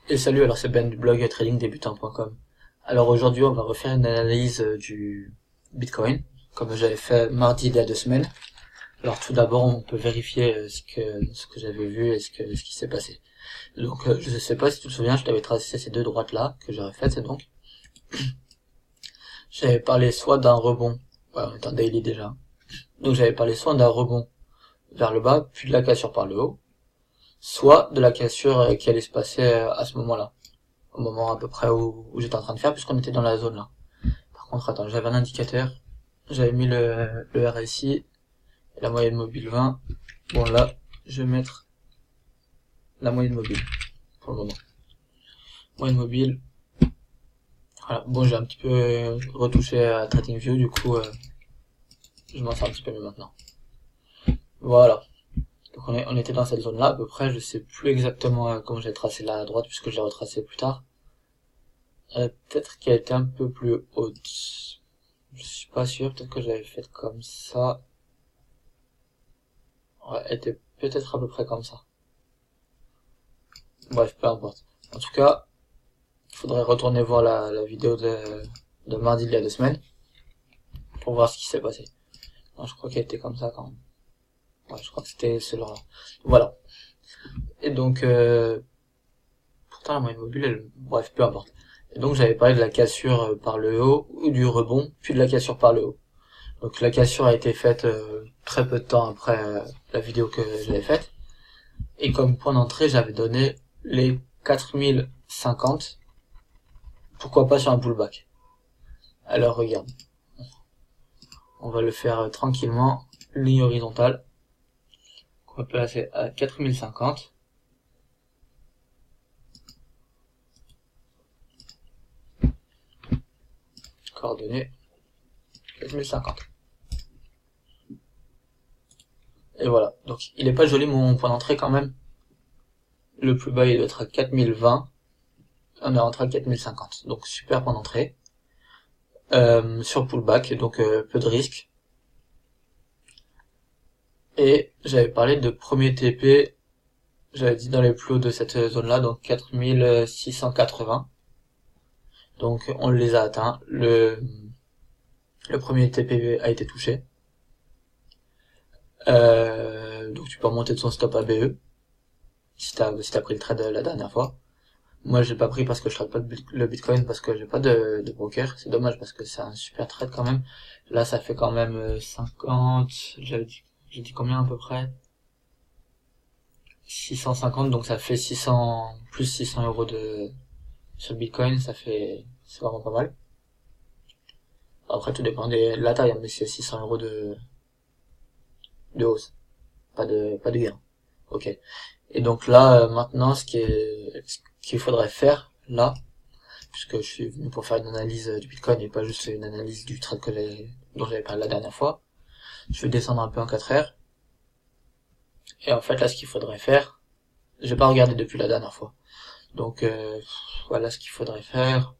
Et salut, alors c'est Ben du blog tradingdebutant.com. Alors aujourd'hui on va refaire une analyse du Bitcoin, comme j'avais fait mardi il y a 2 semaines. Alors tout d'abord on peut vérifier ce que j'avais vu et ce qui s'est passé. Donc je sais pas si tu te souviens, je t'avais tracé ces deux droites là que j'aurais faites, et donc j'avais parlé soit d'un rebond, ouais, on est en daily déjà, donc j'avais parlé soit d'un rebond vers le bas, puis de la cassure par le haut, soit de la cassure qui allait se passer à ce moment-là, au moment à peu près où j'étais en train de faire, puisqu'on était dans la zone là. Par contre, attends, j'avais un indicateur, j'avais mis le RSI et la moyenne mobile 20. Bon là, je vais mettre la moyenne mobile pour le moment. Moyenne mobile, voilà. Bon, j'ai un petit peu retouché à TradingView, du coup, je m'en sors un petit peu mieux maintenant. Voilà. Donc on était dans cette zone là à peu près, je sais plus exactement comment j'ai tracé là à droite, puisque je l'ai retracé plus tard. Peut-être qu'elle était un peu plus haute. Je suis pas sûr, peut-être que j'avais fait comme ça. Ouais, elle était peut-être à peu près comme ça. Bref, peu importe. En tout cas, il faudrait retourner voir la vidéo de mardi il y a 2 semaines pour voir ce qui s'est passé. Non, je crois qu'elle était comme ça quand même. Ouais, je crois que c'était celle-là. Voilà. Et donc, pourtant la moyenne mobile, bref, peu importe. Et donc j'avais parlé de la cassure par le haut, ou du rebond, puis de la cassure par le haut. Donc la cassure a été faite très peu de temps après la vidéo que j'avais faite. Et comme point d'entrée, j'avais donné les 4050. Pourquoi pas sur un pullback? Alors regarde. On va le faire tranquillement. Ligne horizontale. On va placer à 4050. Coordonnées 4050. Et voilà. Donc il est pas joli mon point d'entrée quand même. Le plus bas il doit être à 4020. On est rentré à 4050. Donc super point d'entrée. Sur pullback, donc peu de risque. Et j'avais parlé de premier TP, j'avais dit dans les plus hauts de cette zone là, donc 4680. Donc on les a atteints. Le premier TP a été touché. Donc tu peux remonter de son stop à BE si t'as pris le trade la dernière fois. Moi j'ai pas pris parce que je trade pas le Bitcoin, parce que j'ai pas de broker. C'est dommage parce que c'est un super trade quand même. Là ça fait quand même 50, j'ai dit combien à peu près, 650, donc ça fait 600, plus 600 euros sur le Bitcoin, c'est vraiment pas mal. Après tout dépend de la taille, hein, mais c'est 600 euros de hausse, pas de gain. Ok. Et donc là, maintenant, ce qu'il faudrait faire, là, puisque je suis venu pour faire une analyse du Bitcoin et pas juste une analyse du trade dont j'avais parlé la dernière fois, je vais descendre un peu en 4 heures. Et en fait, là, ce qu'il faudrait faire, j'ai pas regardé depuis la dernière fois. Donc, voilà ce qu'il faudrait faire.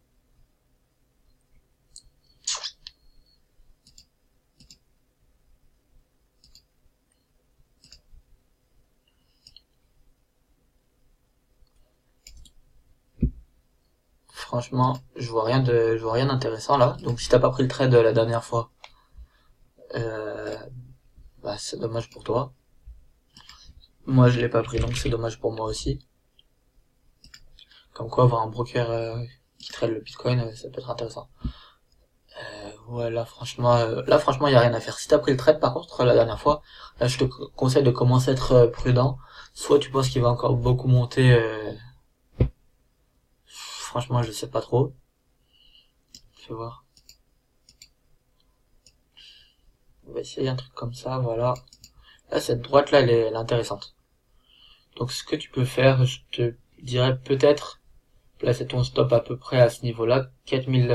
Franchement, je vois rien d'intéressant là. Donc si t'as pas pris le trade la dernière fois, euh, bah c'est dommage pour toi. Moi je l'ai pas pris, donc c'est dommage pour moi aussi. Comme quoi avoir un broker qui trade le Bitcoin, ça peut être intéressant. Ouais, là franchement y a rien à faire. Si t'as pris le trade par contre la dernière fois, là je te conseille de commencer à être prudent. Soit tu penses qu'il va encore beaucoup monter, franchement je sais pas trop. Fais voir. On va essayer un truc comme ça, voilà. Là cette droite là elle est intéressante. Donc ce que tu peux faire, je te dirais peut-être placer ton stop à peu près à ce niveau-là, 4000,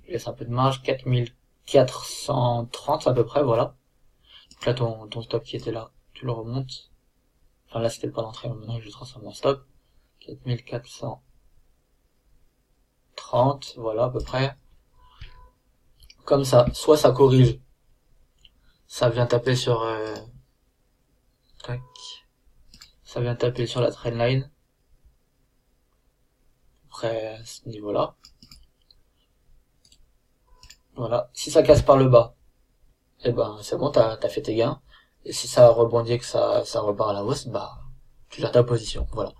je laisse un peu de marge, 4430 à peu près, voilà. Donc là ton stop qui était là, tu le remontes. Enfin là c'était le point d'entrée, maintenant je le transforme en stop. 4430, voilà à peu près. Comme ça, soit ça corrige, ça vient taper sur tac, ça vient taper sur la trendline. Après, à ce niveau-là. Voilà. Si ça casse par le bas, et ben, c'est bon, t'as fait tes gains. Et si ça rebondit et que ça repart à la hausse, bah, tu gères ta position. Voilà.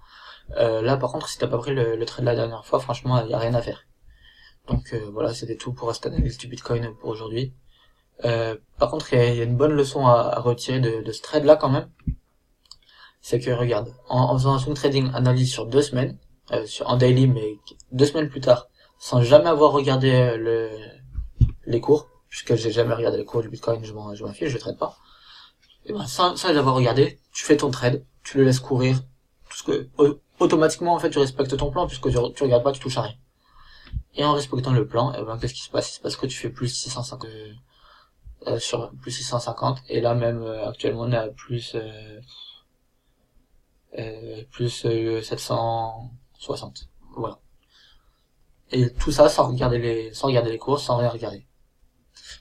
Là, par contre, si t'as pas pris le trade la dernière fois, franchement, il y a rien à faire. Donc, voilà, c'était tout pour cette analyse du Bitcoin pour aujourd'hui. Par contre, il y a une bonne leçon à retirer de ce trade là quand même. C'est que regarde, en faisant un swing trading analyse sur 2 semaines, en daily, mais 2 semaines plus tard, sans jamais avoir regardé les cours, puisque j'ai jamais regardé les cours du Bitcoin, je m'en fiche, je trade pas. Et ben, sans les avoir regardés, tu fais ton trade, tu le laisses courir, tout ce que, automatiquement, en fait, tu respectes ton plan, puisque tu regardes pas, tu touches à rien. Et en respectant le plan, et ben, qu'est-ce qui se passe? Il se passe que tu fais plus 650, sur plus 650, et là, même, actuellement, on est à plus 760. Voilà. Et tout ça sans regarder les cours, sans rien regarder.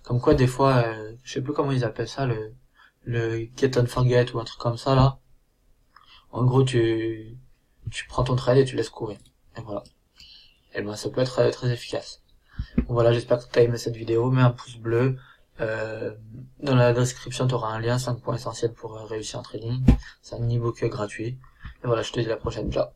Comme quoi, des fois, je sais plus comment ils appellent ça, le get and forget ou un truc comme ça, là. En gros, tu prends ton trade et tu laisses courir. Et voilà. Et ben, ça peut être très efficace. Bon, voilà, j'espère que tu as aimé cette vidéo. Mets un pouce bleu. Dans la description, tu auras un lien 5 points essentiels pour réussir en trading. C'est un e-book gratuit. Et voilà, je te dis à la prochaine. Ciao.